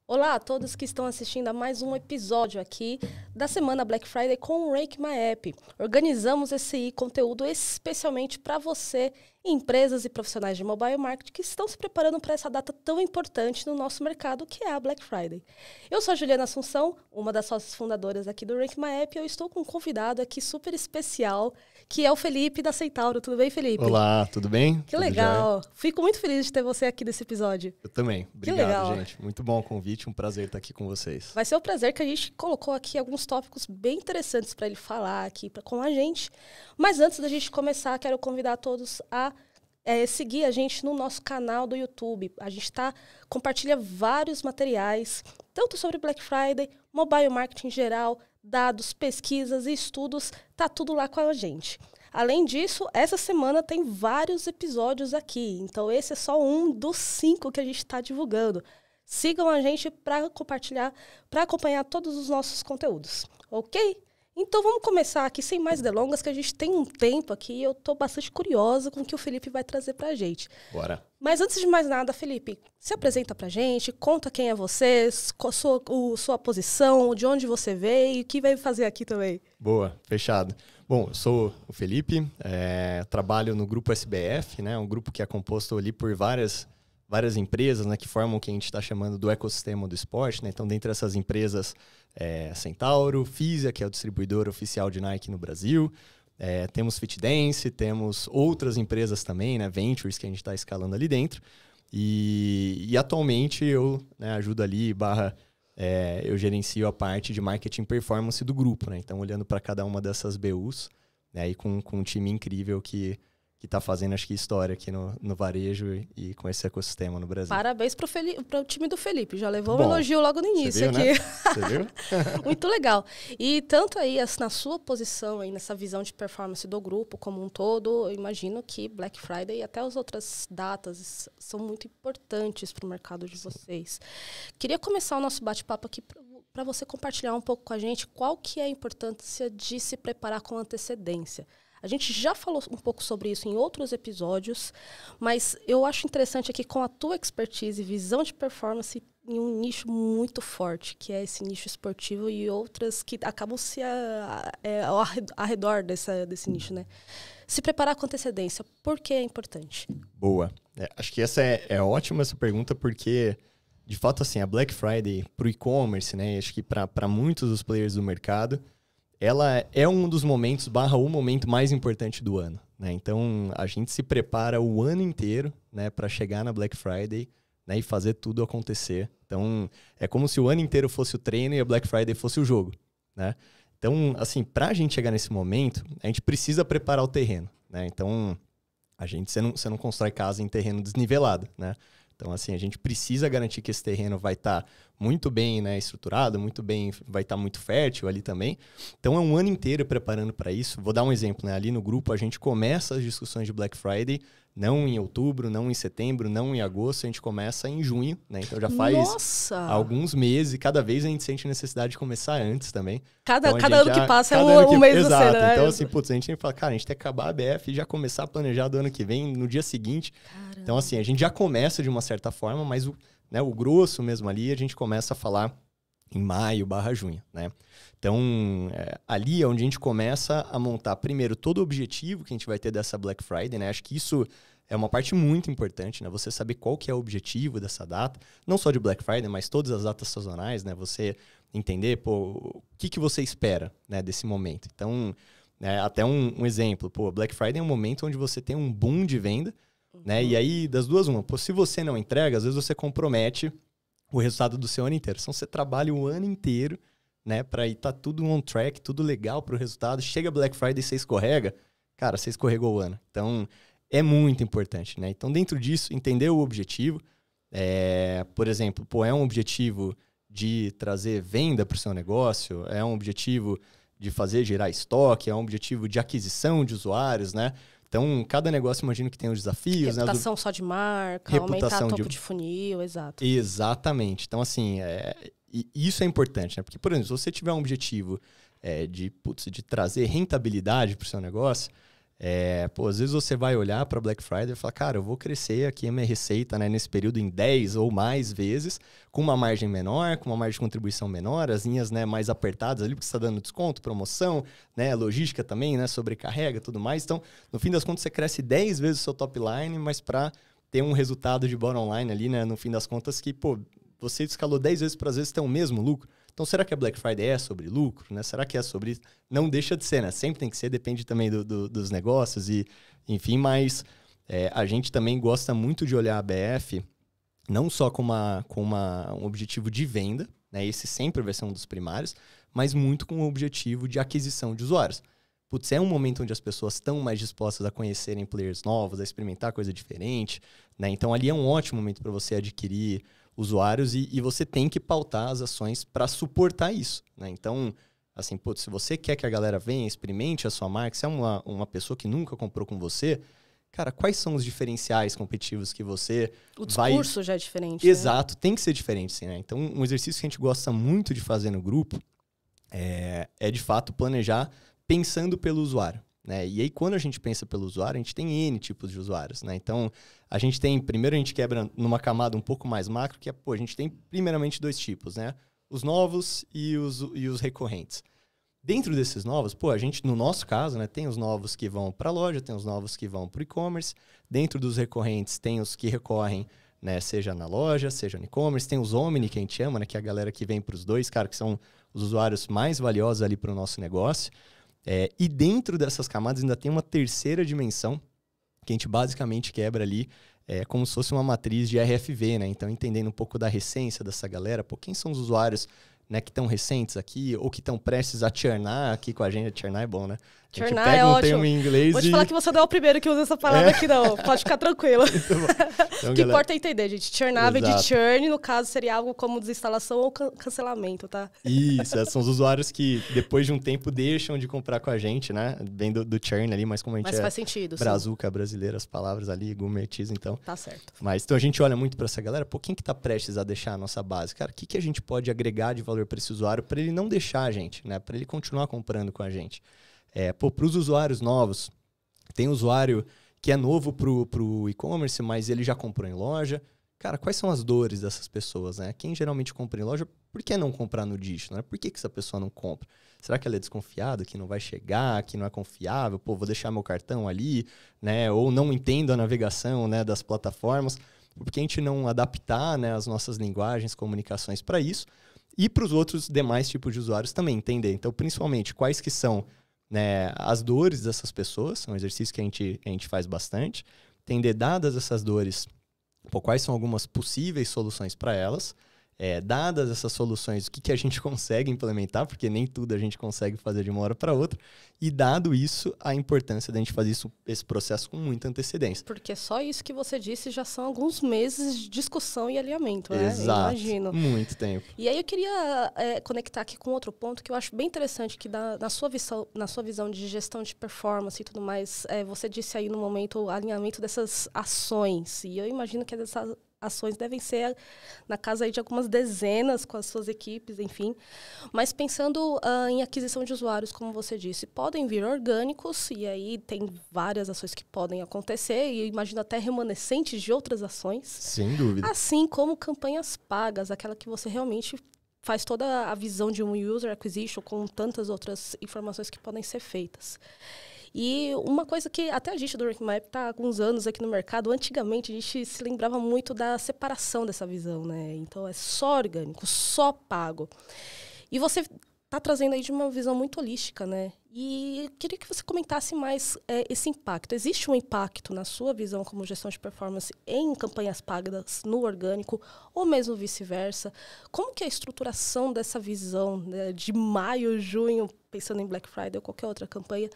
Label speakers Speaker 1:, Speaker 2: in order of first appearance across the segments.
Speaker 1: Olá a todos que estão assistindo a mais um episódio aqui da Semana Black Friday com o Rank My App. Organizamos esse conteúdo especialmente para você, empresas e profissionais de mobile marketing que estão se preparando para essa data tão importante no nosso mercado, que é a Black Friday. Eu sou a Juliana Assunção, uma das sócias fundadoras aqui do Rank My App, e eu estou com um convidado aqui super especial, que é o Felipe da Centauro. Tudo bem, Felipe?
Speaker 2: Olá, tudo bem?
Speaker 1: Que legal. Fico muito feliz de ter você aqui nesse episódio.
Speaker 2: Eu também. Obrigado, gente. Muito bom o convite, um prazer estar aqui com vocês.
Speaker 1: Vai ser um prazer que a gente colocou aqui alguns tópicos bem interessantes para ele falar aqui com a gente. Mas antes da gente começar, quero convidar todos a seguir a gente no nosso canal do YouTube. A gente compartilha vários materiais, tanto sobre Black Friday, mobile marketing em geral, dados, pesquisas e estudos, tá tudo lá com a gente. Além disso, essa semana tem vários episódios aqui, então esse é só um dos 5 que a gente está divulgando. Sigam a gente para compartilhar, para acompanhar todos os nossos conteúdos, ok? Então vamos começar aqui sem mais delongas, que a gente tem um tempo aqui e eu estou bastante curiosa com o que o Felipe vai trazer para a gente.
Speaker 2: Bora.
Speaker 1: Mas antes de mais nada, Felipe, se apresenta para a gente, conta quem é você, sua posição, de onde você veio e o que vai fazer aqui também.
Speaker 2: Boa, fechado. Bom, eu sou o Felipe, trabalho no Grupo SBF, né, um grupo que é composto ali por várias empresas, né, que formam o que a gente está chamando do ecossistema do esporte, né? Então, dentre essas empresas, Centauro, Fisia, que é o distribuidor oficial de Nike no Brasil, temos FitDance, temos outras empresas também, né, Ventures, que a gente está escalando ali dentro. E atualmente eu, né, ajudo ali, eu gerencio a parte de marketing performance do grupo, né? Então, olhando para cada uma dessas BUs, né, e com um time incrível que está fazendo, acho que, história aqui no varejo e com esse ecossistema no Brasil.
Speaker 1: Parabéns para o time do Felipe. Já levou um elogio logo no início aqui.
Speaker 2: Né? Você viu?
Speaker 1: Muito legal. E tanto aí, na sua posição, aí, nessa visão de performance do grupo como um todo, eu imagino que Black Friday e até as outras datas são muito importantes para o mercado de vocês. Queria começar o nosso bate-papo aqui para você compartilhar um pouco com a gente qual que é a importância de se preparar com antecedência. A gente já falou um pouco sobre isso em outros episódios, mas eu acho interessante aqui com a tua expertise e visão de performance em um nicho muito forte, que é esse nicho esportivo e outras que acabam se ao redor desse nicho, né? Se preparar com antecedência, por que é importante?
Speaker 2: Boa. Acho que essa é ótima essa pergunta, porque, de fato, assim, a Black Friday para o e-commerce, né? Acho que para muitos dos players do mercado, ela é um dos momentos, o momento mais importante do ano, né? Então, a gente se prepara o ano inteiro, né, para chegar na Black Friday, né, e fazer tudo acontecer. Então, é como se o ano inteiro fosse o treino e a Black Friday fosse o jogo, né? Então, assim, para a gente chegar nesse momento, a gente precisa preparar o terreno, né? Então, você não constrói casa em terreno desnivelado, né? Então, assim, a gente precisa garantir que esse terreno vai estar muito bem, né, estruturado, vai estar muito fértil ali também. Então, é um ano inteiro preparando para isso. Vou dar um exemplo, né? Ali no grupo, a gente começa as discussões de Black Friday, não em outubro, não em setembro, não em agosto, a gente começa em junho, né? Então, já faz alguns meses e cada vez a gente sente necessidade de começar antes também.
Speaker 1: Cada ano que passa é um mês do
Speaker 2: Exato.
Speaker 1: Né?
Speaker 2: Então, assim, a gente fala, cara, a gente tem que acabar a BF e já começar a planejar do ano que vem, no dia seguinte. Caramba. Então, assim, a gente já começa de uma certa forma, mas o grosso mesmo ali, a gente começa a falar em maio/junho, né? Então, ali é onde a gente começa a montar, primeiro, todo o objetivo que a gente vai ter dessa Black Friday, né? Acho que isso é uma parte muito importante, né? Você saber qual que é o objetivo dessa data, não só de Black Friday, mas todas as datas sazonais, né? Você entender, o que você espera, né, desse momento. Então, até um exemplo, Black Friday é um momento onde você tem um boom de venda, né? E aí, das duas, se você não entrega, às vezes você compromete o resultado do seu ano inteiro. Então, você trabalha o ano inteiro, né, para ir tá tudo on track, tudo legal pro resultado. Chega Black Friday e você escorrega, cara, você escorregou o ano. Então, é muito importante, né? Então, dentro disso, entender o objetivo. Por exemplo, é um objetivo de trazer venda para o seu negócio, é um objetivo de fazer gerar estoque, é um objetivo de aquisição de usuários, né? Então, cada negócio, imagino que tem os desafios.
Speaker 1: Reputação só de marca, aumentar topo de funil, exato.
Speaker 2: Exatamente. Então, assim, isso é importante, né? Porque, por exemplo, se você tiver um objetivo de trazer rentabilidade para o seu negócio, Pô, às vezes você vai olhar para Black Friday e falar, cara, eu vou crescer aqui a minha receita, né, nesse período em 10 ou mais vezes, com uma margem menor, com uma margem de contribuição menor, as linhas, né, mais apertadas ali, porque você está dando desconto, promoção, né, logística também, né, sobrecarrega, tudo mais. Então, no fim das contas, você cresce 10 vezes o seu top line, mas para ter um resultado de bottom line ali, né, no fim das contas, que, pô, você escalou 10 vezes para às vezes ter o mesmo lucro. Então, será que a Black Friday é sobre lucro? Né? Será que é sobre isso? Não deixa de ser, né? Sempre tem que ser, depende também dos negócios e, enfim, mas a gente também gosta muito de olhar a BF não só com um objetivo de venda, né? Esse sempre vai ser um dos primários, mas muito com o objetivo de aquisição de usuários. Putz, é um momento onde as pessoas estão mais dispostas a conhecerem players novos, a experimentar coisa diferente, né? Então, ali é um ótimo momento para você adquirir usuários e você tem que pautar as ações para suportar isso, né? Então, assim, putz, se você quer que a galera venha, experimente a sua marca, se é uma pessoa que nunca comprou com você, cara, quais são os diferenciais competitivos que você vai...
Speaker 1: O discurso já é diferente,
Speaker 2: Exato, né? Tem que ser diferente, sim, né? Então, um exercício que a gente gosta muito de fazer no grupo é de fato, planejar pensando pelo usuário, né? E aí, quando a gente pensa pelo usuário, a gente tem N tipos de usuários, né? Então, primeiro a gente quebra numa camada um pouco mais macro, que a gente tem primeiramente 2 tipos, né? Os novos e os recorrentes. Dentro desses novos, a gente, no nosso caso, né, tem os novos que vão para a loja, tem os novos que vão para o e-commerce. Dentro dos recorrentes, tem os que recorrem, né, seja na loja, seja no e-commerce. Tem os omni, que a gente chama, né, que é a galera que vem para os dois, cara, que são os usuários mais valiosos ali para o nosso negócio. E dentro dessas camadas ainda tem uma terceira dimensão, que a gente basicamente quebra ali como se fosse uma matriz de RFV, né? Então, entendendo um pouco da recência dessa galera, quem são os usuários, né, que estão recentes aqui ou que estão prestes a churnar aqui com a gente. Churnar é bom, né? A gente
Speaker 1: churnar
Speaker 2: pega
Speaker 1: é
Speaker 2: um
Speaker 1: ótimo.
Speaker 2: termo em inglês
Speaker 1: Vou te falar que você não é o primeiro que usa essa palavra aqui, não. Pode ficar tranquilo.
Speaker 2: Então,
Speaker 1: o que importa é entender, gente. Churnar vem de
Speaker 2: Exato.
Speaker 1: churn, no caso, seria algo como desinstalação ou cancelamento, tá?
Speaker 2: Isso, são os usuários que depois de um tempo deixam de comprar com a gente, né? Vem do churn ali, mas como a gente
Speaker 1: faz sentido,
Speaker 2: brazuca brasileira, as palavras ali, gourmetiza, então.
Speaker 1: Tá certo.
Speaker 2: Mas então a gente olha muito para essa galera, quem que tá prestes a deixar a nossa base? Cara, o que a gente pode agregar de valor para esse usuário para ele não deixar a gente, né? Para ele continuar comprando com a gente. Para os usuários novos, tem usuário que é novo pro e-commerce, mas ele já comprou em loja. Cara, quais são as dores dessas pessoas, né? Quem geralmente compra em loja, por que não comprar no digital, né? Por que essa pessoa não compra? Será que ela é desconfiada, que não vai chegar, que não é confiável? Vou deixar meu cartão ali, né? Ou não entendo a navegação, né, das plataformas. Por que a gente não adaptar, né, as nossas linguagens, comunicações para isso? E para os outros demais tipos de usuários também entender. Então, principalmente, quais que são, né, as dores dessas pessoas, é um exercício que a gente faz bastante. Entender, dadas essas dores, quais são algumas possíveis soluções para elas. Dadas essas soluções, o que a gente consegue implementar, porque nem tudo a gente consegue fazer de uma hora para outra. E dado isso, a importância da gente fazer esse processo com muita antecedência.
Speaker 1: Porque só isso que você disse já são alguns meses de discussão e alinhamento, né?
Speaker 2: Exato,
Speaker 1: imagino.
Speaker 2: Muito tempo.
Speaker 1: E aí eu queria conectar aqui com outro ponto que eu acho bem interessante, que na sua visão de gestão de performance e tudo mais, você disse aí no momento o alinhamento dessas ações. E eu imagino que essas ações devem ser na casa aí de algumas dezenas com as suas equipes, enfim. Mas pensando em aquisição de usuários, como você disse, podem vir orgânicos, e aí tem várias ações que podem acontecer, e eu imagino até remanescentes de outras ações.
Speaker 2: Sem dúvida.
Speaker 1: Assim como campanhas pagas, aquela que você realmente faz toda a visão de um user acquisition com tantas outras informações que podem ser feitas. E uma coisa que até a gente do RankMap está há alguns anos aqui no mercado, antigamente a gente se lembrava muito da separação dessa visão, né? Então é só orgânico, só pago. E você está trazendo aí de uma visão muito holística, né? E queria que você comentasse mais esse impacto. Existe um impacto na sua visão como gestão de performance em campanhas pagas no orgânico ou mesmo vice-versa? Como que é a estruturação dessa visão, né, de maio, junho, pensando em Black Friday ou qualquer outra campanha,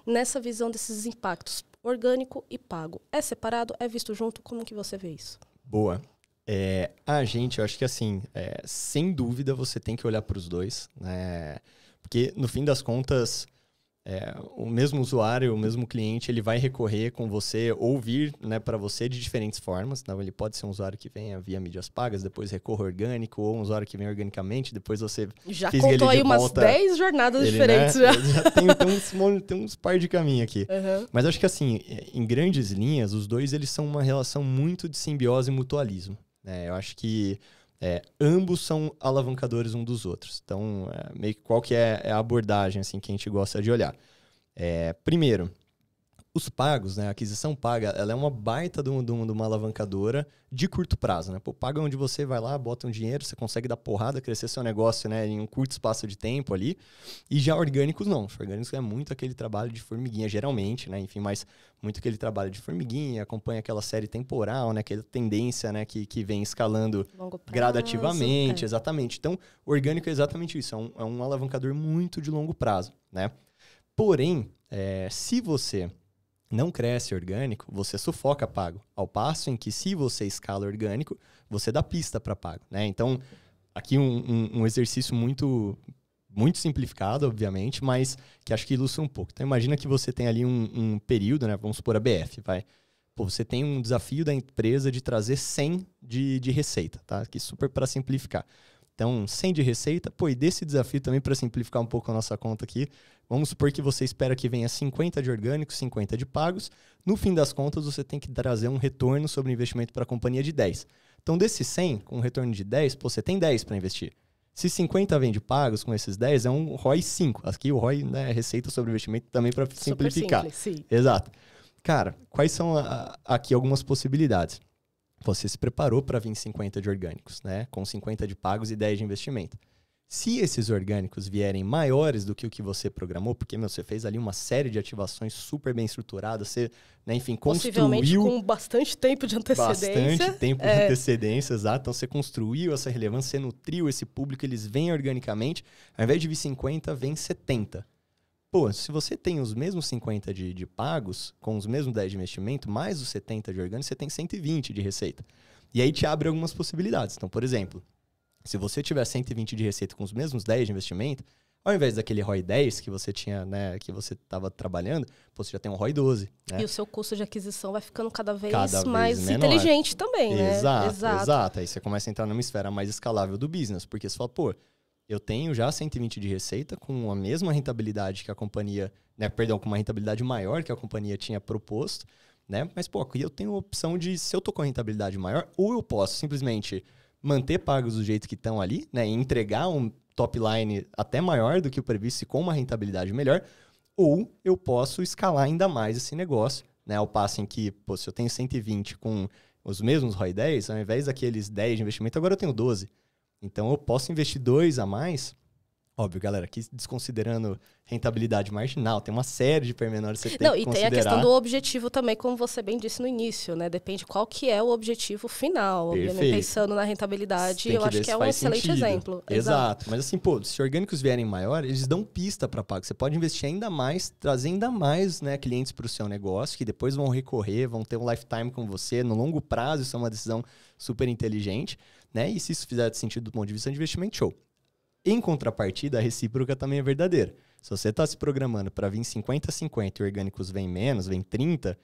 Speaker 1: nessa visão desses impactos orgânico e pago? É separado? É visto junto? Como que você vê isso?
Speaker 2: Boa. Eu acho que assim, sem dúvida você tem que olhar para os dois, né? Porque no fim das contas, o mesmo usuário, o mesmo cliente, ele vai recorrer com você ou vir, né, para você de diferentes formas. Então, ele pode ser um usuário que venha via mídias pagas, depois recorra orgânico, ou um usuário que vem organicamente, depois você
Speaker 1: já contou aí umas 10 jornadas diferentes.
Speaker 2: Né, já tem uns par de caminho aqui. Uhum. Mas acho que assim, em grandes linhas, os dois eles são uma relação muito de simbiose e mutualismo. Né? Eu acho que ambos são alavancadores um dos outros. Então, meio que qual que é a abordagem assim, que a gente gosta de olhar? Primeiro, os pagos, né? A aquisição paga, ela é uma baita de uma alavancadora de curto prazo, né? Pô, paga onde você vai lá, bota um dinheiro, você consegue dar porrada, crescer seu negócio, né? Em um curto espaço de tempo ali. E já orgânicos, não. Os orgânicos é muito aquele trabalho de formiguinha, geralmente, né? Enfim, mas muito aquele trabalho de formiguinha, acompanha aquela série temporal, né? Aquela tendência, né? Que vem escalando gradativamente, exatamente. Então, o orgânico é exatamente isso. É um alavancador muito de longo prazo, né? Porém, se você não cresce orgânico, você sufoca pago. Ao passo em que, se você escala orgânico, você dá pista para pago, né? Então, aqui um exercício muito, muito simplificado, obviamente, mas que acho que ilustra um pouco. Então, imagina que você tem ali um período, né? Vamos supor a BF, vai. Pô, você tem um desafio da empresa de trazer 100 de receita, tá? Aqui super para simplificar. Então, 100 de receita, pô, e desse desafio também, para simplificar um pouco a nossa conta aqui, vamos supor que você espera que venha 50 de orgânicos, 50 de pagos. No fim das contas, você tem que trazer um retorno sobre investimento para a companhia de 10. Então, desses 100, com um retorno de 10, pô, você tem 10 para investir. Se 50 vem de pagos, com esses 10, é um ROI 5. Aqui o ROI, né, é receita sobre investimento também para simplificar. Super simples, sim. Exato. Cara, quais são aqui algumas possibilidades? Você se preparou para vir 50 de orgânicos, né? Com 50 de pagos e 10 de investimento. Se esses orgânicos vierem maiores do que o que você programou, porque você fez ali uma série de ativações super bem estruturadas, você, né, enfim,
Speaker 1: possivelmente com bastante tempo de antecedência.
Speaker 2: Bastante tempo de antecedência, exato. Então, você construiu essa relevância, você nutriu esse público, eles vêm organicamente. Ao invés de vir 50, vem 70. Pô, se você tem os mesmos 50 de pagos, com os mesmos 10 de investimento, mais os 70 de orgânico, você tem 120 de receita. E aí te abre algumas possibilidades. Então, por exemplo, se você tiver 120 de receita com os mesmos 10 de investimento, ao invés daquele ROI 10 que você tinha, né, que você estava trabalhando, você já tem um ROI 12. Né?
Speaker 1: E o seu custo de aquisição vai ficando cada vez mais menor. Inteligente também, né?
Speaker 2: Exato. Aí você começa a entrar numa esfera mais escalável do business, porque você fala, pô, eu tenho já 120 de receita com a mesma rentabilidade que a companhia, né, com uma rentabilidade maior que a companhia tinha proposto, né? Mas, pô, eu tenho a opção de, se eu tô com a rentabilidade maior, ou eu posso simplesmente manter pagos do jeito que estão ali, né, e entregar um top line até maior do que o previsto e com uma rentabilidade melhor, ou eu posso escalar ainda mais esse negócio, né? Ao passo em que, pô, se eu tenho 120 com os mesmos ROI 10, ao invés daqueles 10 de investimento, agora eu tenho 12. Então, eu posso investir 2 a mais. Óbvio, galera, aqui desconsiderando rentabilidade marginal, tem uma série de pormenores que você tem que considerar.
Speaker 1: E tem a questão do objetivo também, como você bem disse no início, né? Depende qual que é o objetivo final. Obviamente, pensando na rentabilidade, eu acho que é um excelente exemplo.
Speaker 2: Exato. Mas assim, pô, se orgânicos vierem maior, eles dão pista para pago. Você pode investir ainda mais, trazer ainda mais, né, clientes para o seu negócio, que depois vão recorrer, vão ter um lifetime com você. No longo prazo, isso é uma decisão super inteligente, né? E se isso fizer sentido do ponto de vista de investimento, show. Em contrapartida, a recíproca também é verdadeira. Se você está se programando para vir 50-50 e orgânicos vem menos, vem 30,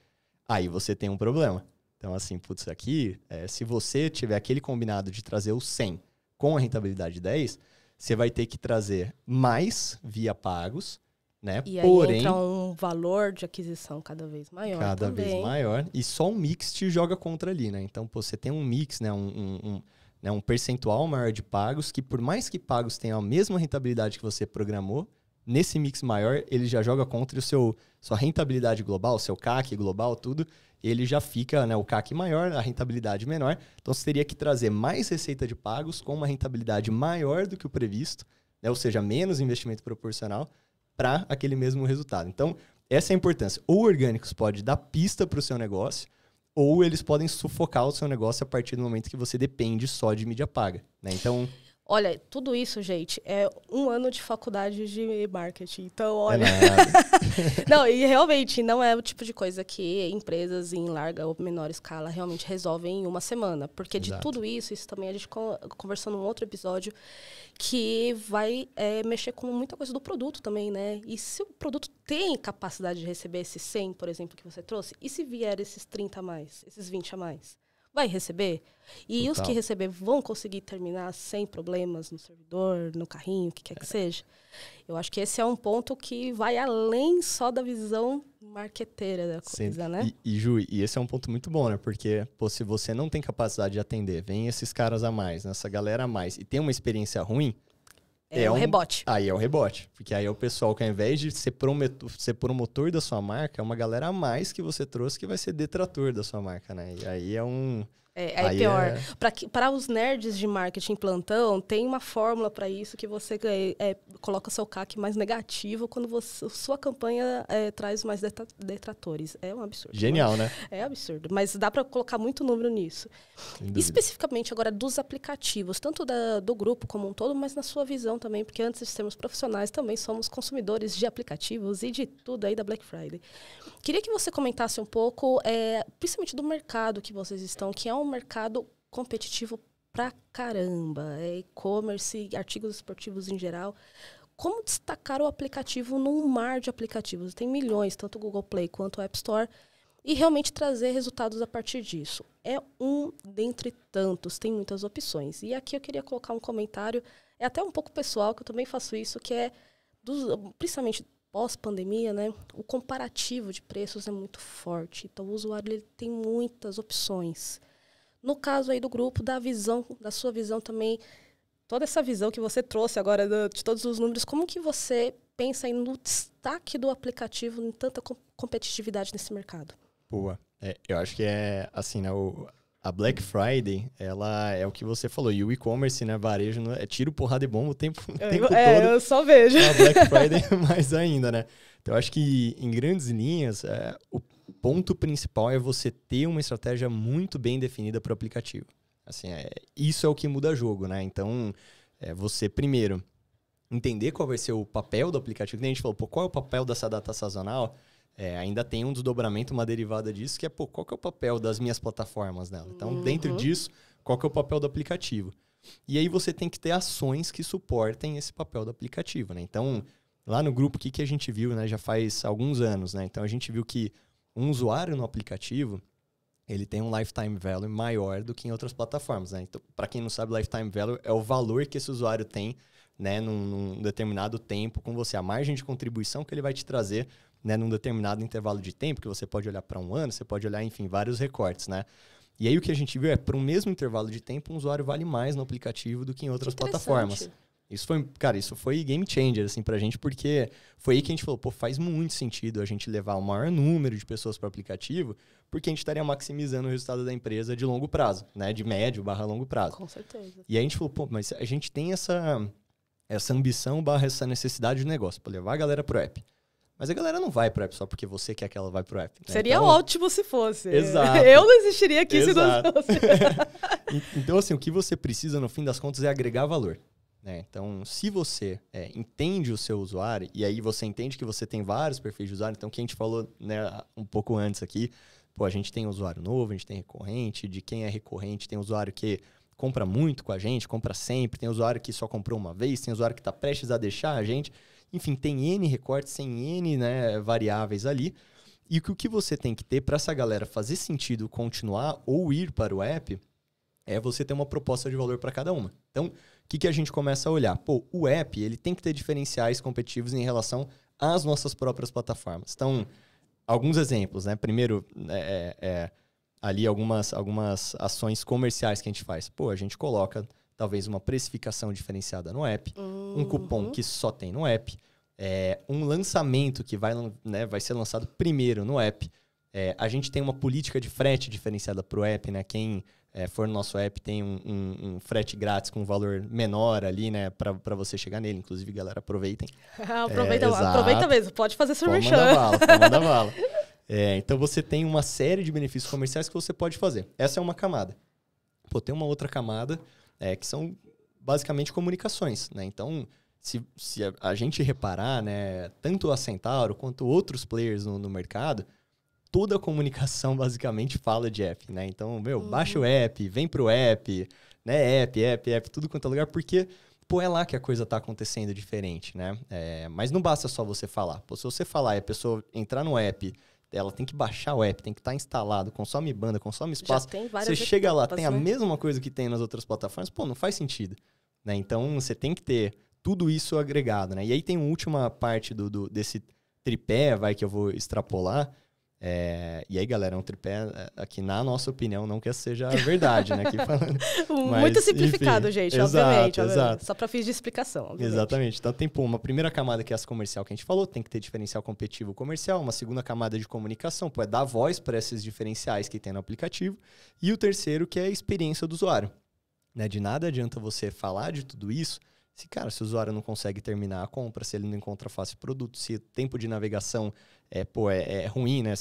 Speaker 2: aí você tem um problema. Então, assim, putz, aqui, se você tiver aquele combinado de trazer o 100 com a rentabilidade 10, você vai ter que trazer mais via pagos, né?
Speaker 1: E aí entra um valor de aquisição cada vez maior.
Speaker 2: Cada vez maior. E só um mix te joga contra ali, né? Então, pô, você tem um mix, né? Um percentual maior de pagos, que por mais que pagos tenham a mesma rentabilidade que você programou, nesse mix maior, ele já joga contra sua rentabilidade global, seu CAC global, tudo, ele já fica, né, o CAC maior, a rentabilidade menor. Então, você teria que trazer mais receita de pagos com uma rentabilidade maior do que o previsto, né, ou seja, menos investimento proporcional para aquele mesmo resultado. Então, essa é a importância. Ou orgânicos pode dar pista para o seu negócio, ou eles podem sufocar o seu negócio a partir do momento que você depende só de mídia paga, né? Então,
Speaker 1: Olha, tudo isso, gente, é 1 ano de faculdade de marketing. Então, olha... Não, e realmente não é o tipo de coisa que empresas em larga ou menor escala realmente resolvem em 1 semana. Porque de tudo isso também a gente conversou num outro episódio, que vai mexer com muita coisa do produto também, né? E se o produto tem capacidade de receber esses 100, por exemplo, que você trouxe, e se vier esses 30 a mais, esses 20 a mais? Vai receber? E os que receber vão conseguir terminar sem problemas no servidor, no carrinho, o que quer que seja? Eu acho que esse é um ponto que vai além só da visão marqueteira da coisa, né?
Speaker 2: Ju, esse é um ponto muito bom, né? Porque, pô, se você não tem capacidade de atender, vem esses caras a mais, essa galera a mais, e tem uma experiência ruim...
Speaker 1: É um rebote.
Speaker 2: Aí é o rebote. Porque aí é o pessoal que, ao invés de ser promotor da sua marca, é uma galera a mais que você trouxe que vai ser detrator da sua marca, né? E aí é um...
Speaker 1: É pior. Para os nerds de marketing plantão, tem uma fórmula para isso que você coloca seu CAC mais negativo quando sua campanha traz mais detratores. É um absurdo.
Speaker 2: Genial, né?
Speaker 1: É absurdo. Mas dá para colocar muito número nisso. Especificamente agora dos aplicativos, tanto do grupo como um todo, mas na sua visão também, porque antes de sermos profissionais, também somos consumidores de aplicativos e de tudo aí da Black Friday. Queria que você comentasse um pouco, principalmente do mercado que vocês estão, que é um mercado competitivo pra caramba. E-commerce, artigos esportivos em geral. Como destacar o aplicativo num mar de aplicativos? Tem milhões, tanto o Google Play quanto o App Store. E realmente trazer resultados a partir disso. É um dentre tantos, tem muitas opções. E aqui eu queria colocar um comentário, é até um pouco pessoal, que eu também faço isso, que é, principalmente pós-pandemia, né? O comparativo de preços é muito forte. Então, o usuário ele tem muitas opções. No caso aí do grupo, da sua visão também, toda essa visão que você trouxe agora de todos os números, como que você pensa aí no destaque do aplicativo em tanta competitividade nesse mercado?
Speaker 2: Boa. Eu acho que é assim, né? A Black Friday, ela é o que você falou. E o e-commerce, né? Varejo, é tiro, porrada e bomba o tempo todo.
Speaker 1: Eu só vejo.
Speaker 2: A Black Friday mais ainda, né? Então, eu acho que, em grandes linhas, o ponto principal é você ter uma estratégia muito bem definida para o aplicativo. Assim, isso é o que muda jogo, né? Então, você, primeiro, entender qual vai ser o papel do aplicativo. Que a gente falou, qual é o papel dessa data sazonal? Ainda tem um desdobramento, uma derivada disso, que é, qual que é o papel das minhas plataformas nela? Então, dentro disso, qual que é o papel do aplicativo? E aí você tem que ter ações que suportem esse papel do aplicativo, né? Então, lá no grupo, o que a gente viu, né? Já faz alguns anos, né? Então, a gente viu que um usuário no aplicativo, ele tem um lifetime value maior do que em outras plataformas, né? Então, para quem não sabe, lifetime value é o valor que esse usuário tem, né, num determinado tempo com você, a margem de contribuição que ele vai te trazer, né, num determinado intervalo de tempo, que você pode olhar para um ano, você pode olhar, enfim, vários recortes, né? E aí o que a gente viu para um mesmo intervalo de tempo, um usuário vale mais no aplicativo do que em outras plataformas. Isso foi game changer, assim, pra gente, porque foi aí que a gente falou, faz muito sentido a gente levar o maior número de pessoas para o aplicativo, porque a gente estaria maximizando o resultado da empresa de longo prazo, né? De médio / longo prazo.
Speaker 1: Com certeza.
Speaker 2: E aí a gente falou, mas a gente tem essa ambição / essa necessidade de negócio, para levar a galera pro app. Mas a galera não vai pro app só porque você quer que ela vá pro app. Né?
Speaker 1: Seria então, ótimo se fosse.
Speaker 2: Exato.
Speaker 1: Eu não existiria aqui se não fosse.
Speaker 2: Então, assim, o que você precisa, no fim das contas, é agregar valor. Né? Então, se você entende o seu usuário, e aí você entende que você tem vários perfis de usuário, então, o que a gente falou, né, um pouco antes aqui, a gente tem usuário novo, a gente tem recorrente, de quem é recorrente, tem usuário que compra muito com a gente, compra sempre, tem usuário que só comprou uma vez, tem usuário que está prestes a deixar a gente. Enfim, tem N recortes, tem N, né, variáveis ali. E o que você tem que ter para essa galera fazer sentido continuar ou ir para o app é você ter uma proposta de valor para cada uma. Então, o que a gente começa a olhar? O app ele tem que ter diferenciais competitivos em relação às nossas próprias plataformas. Então, alguns exemplos, né? Primeiro, ali algumas ações comerciais que a gente faz. A gente coloca talvez uma precificação diferenciada no app, um cupom que só tem no app, um lançamento que vai ser lançado primeiro no app. A gente tem uma política de frete diferenciada para o app, né? Quem for no nosso app tem um frete grátis com um valor menor ali, né? Para você chegar nele. Inclusive, galera, aproveitem.
Speaker 1: Aproveita mesmo, pode fazer seu merchan.
Speaker 2: Pode mandar bala. Então, você tem uma série de benefícios comerciais que você pode fazer. Essa é uma camada. Tem uma outra camada, que são basicamente comunicações, né? Então, se a gente reparar, né, tanto a Centauro quanto outros players no mercado, toda a comunicação basicamente fala de app, né? Então, baixa o app, vem pro app, né? App, tudo quanto é lugar, porque, é lá que a coisa tá acontecendo diferente, né? Mas não basta só você falar. Pô, se você falar e a pessoa entrar no app, ela tem que baixar o app, tem que estar instalado, consome banda, consome espaço. Você chega lá, tem a mesma coisa que tem nas outras plataformas, não faz sentido, né? Então, você tem que ter tudo isso agregado, né? E aí tem uma última parte desse tripé, que eu vou extrapolar. E aí, galera, é um tripé que, na nossa opinião, não que seja verdade, né? Aqui falando.
Speaker 1: Muito simplificado, enfim, gente, obviamente.
Speaker 2: Exato.
Speaker 1: Só para fins de explicação, obviamente.
Speaker 2: Exatamente. Então, tem uma primeira camada que é essa comercial que a gente falou, tem que ter diferencial competitivo comercial. Uma segunda camada de comunicação, é dar voz para esses diferenciais que tem no aplicativo. E o terceiro, que é a experiência do usuário. Né? De nada adianta você falar de tudo isso se o usuário não consegue terminar a compra, se ele não encontra fácil produto, se o tempo de navegação é ruim, né?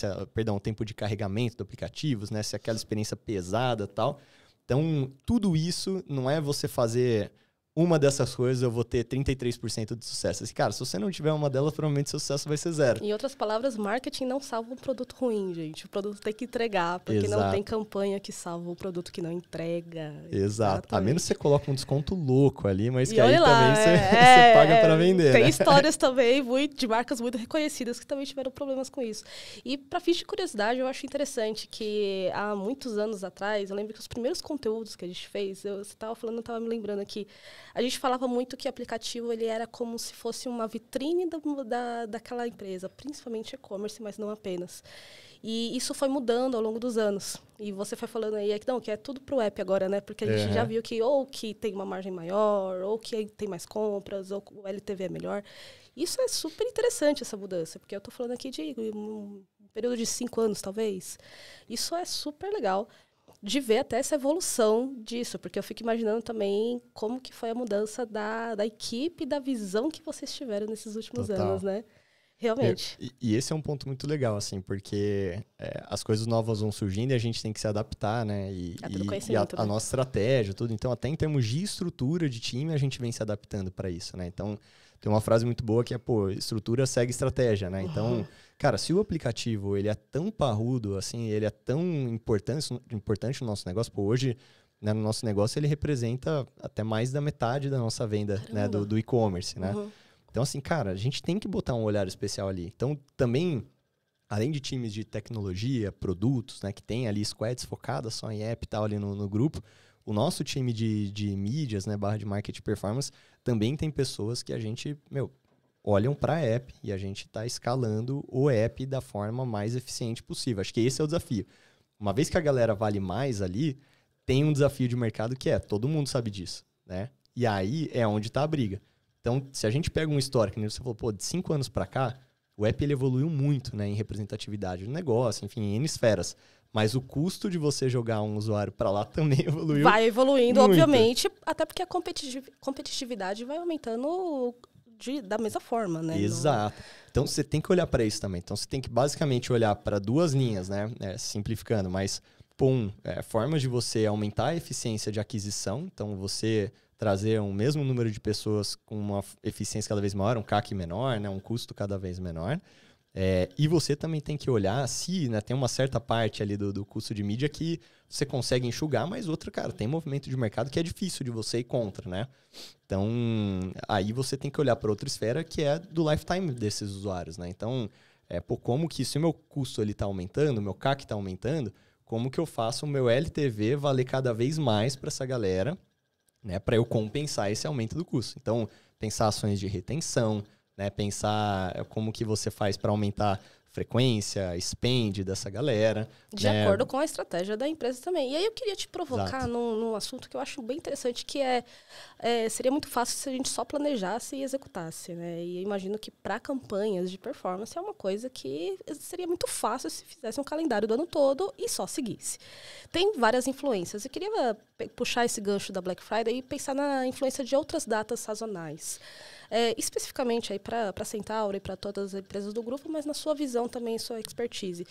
Speaker 2: O tempo de carregamento do aplicativo, né? Se aquela experiência pesada e tal. Então, tudo isso não é você fazer uma dessas coisas, eu vou ter 33% de sucesso. Se você não tiver uma delas, provavelmente seu sucesso vai ser 0.
Speaker 1: Em outras palavras, marketing não salva um produto ruim, gente. O produto tem que entregar, porque não tem campanha que salva o produto que não entrega.
Speaker 2: Exato. A menos que você coloque um desconto louco ali, mas
Speaker 1: e
Speaker 2: que aí
Speaker 1: lá,
Speaker 2: também você paga para vender.
Speaker 1: Tem
Speaker 2: né?
Speaker 1: histórias também de marcas muito reconhecidas que também tiveram problemas com isso. E para fins de curiosidade, eu acho interessante que há muitos anos atrás, eu lembro que os primeiros conteúdos que a gente fez, você estava falando, eu estava me lembrando aqui, a gente falava muito que o aplicativo ele era como se fosse uma vitrine daquela empresa, principalmente e-commerce, mas não apenas. E isso foi mudando ao longo dos anos. E você foi falando aí que é tudo pro app agora, né? Porque a gente já viu que ou que tem uma margem maior, ou que tem mais compras, ou o LTV é melhor. Isso é super interessante, essa mudança, porque eu estou falando aqui de um período de 5 anos, talvez. Isso é super legal de ver até essa evolução disso, porque eu fico imaginando também como que foi a mudança da equipe e da visão que vocês tiveram nesses últimos anos, né? Realmente.
Speaker 2: E esse é um ponto muito legal, assim, porque as coisas novas vão surgindo e a gente tem que se adaptar, né? E a nossa estratégia, tudo. Então, até em termos de estrutura de time, a gente vem se adaptando para isso, né? Então, tem uma frase muito boa que é, estrutura segue estratégia, né? Então, cara, se o aplicativo, ele é tão parrudo, assim, ele é tão importante no nosso negócio, hoje, né, no nosso negócio, ele representa até mais da metade da nossa venda, né, do e-commerce, né? Então, assim, cara, a gente tem que botar um olhar especial ali. Então, também, além de times de tecnologia, produtos, né, que tem ali squads focadas só em app e tal ali no grupo, o nosso time de mídias, né, / de marketing performance, também tem pessoas que a gente, olham para a app e a gente está escalando o app da forma mais eficiente possível. Acho que esse é o desafio. Uma vez que a galera vale mais ali, tem um desafio de mercado que todo mundo sabe disso, né? E aí é onde está a briga. Então, se a gente pega um histórico, né, você falou, de 5 anos para cá, o app ele evoluiu muito, né, em representatividade do negócio, enfim, em N esferas. Mas o custo de você jogar um usuário para lá também evoluiu.
Speaker 1: Vai evoluindo,
Speaker 2: muito.
Speaker 1: Obviamente, até porque a competitividade vai aumentando da mesma forma, né?
Speaker 2: Exato. Então, você tem que olhar para isso também. Então, você tem que basicamente olhar para 2 linhas, né? Simplificando, mas, formas de você aumentar a eficiência de aquisição. Então, você trazer um mesmo número de pessoas com uma eficiência cada vez maior, um CAC menor, né? Um custo cada vez menor. E você também tem que olhar se, né, tem uma certa parte ali do custo de mídia que você consegue enxugar, mas outra, cara, tem movimento de mercado que é difícil de você ir contra, né? Então, aí você tem que olhar para outra esfera que é do lifetime desses usuários, né? Então, como que se o meu custo está aumentando, o meu CAC está aumentando, como que eu faço o meu LTV valer cada vez mais para essa galera, né, para eu compensar esse aumento do custo? Então, pensar ações de retenção, né, pensar como que você faz para aumentar frequência, spend dessa galera.
Speaker 1: De acordo com a estratégia da empresa também. E aí eu queria te provocar num assunto que eu acho bem interessante, que seria muito fácil se a gente só planejasse e executasse, né? E eu imagino que para campanhas de performance é uma coisa que seria muito fácil se fizesse um calendário do ano todo e só seguisse. Tem várias influências. Eu queria puxar esse gancho da Black Friday e pensar na influência de outras datas sazonais. Especificamente para a Centauro e para todas as empresas do grupo, mas na sua visão também, sua expertise.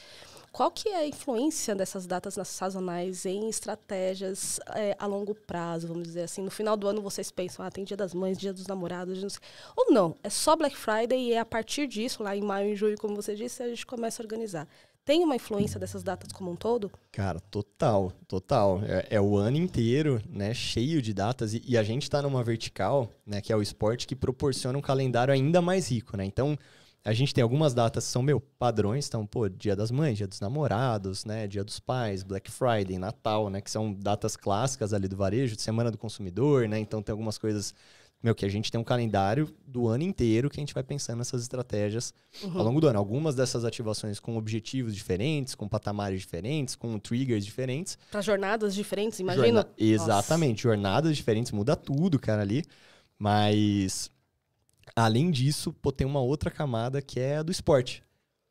Speaker 1: Qual que é a influência dessas datas sazonais em estratégias a longo prazo, vamos dizer assim? No final do ano vocês pensam, tem Dia das Mães, Dia dos Namorados, não sei. Ou não, é só Black Friday e é a partir disso, lá em maio e junho, como você disse, a gente começa a organizar. Tem uma influência dessas datas como um todo?
Speaker 2: Cara, total. É o ano inteiro, né, cheio de datas. E a gente tá numa vertical, né, que é o esporte, que proporciona um calendário ainda mais rico, né? Então, a gente tem algumas datas que são, padrões. Então, Dia das Mães, Dia dos Namorados, né, Dia dos Pais, Black Friday, Natal, né, que são datas clássicas ali do varejo, de Semana do Consumidor, né? Então, tem algumas coisas... que a gente tem um calendário do ano inteiro que a gente vai pensando nessas estratégias ao longo do ano. Algumas dessas ativações com objetivos diferentes, com patamares diferentes, com triggers diferentes.
Speaker 1: Para jornadas diferentes, imagina?
Speaker 2: Exatamente, jornadas diferentes, muda tudo, cara, ali. Mas, além disso, tem uma outra camada que é a do esporte.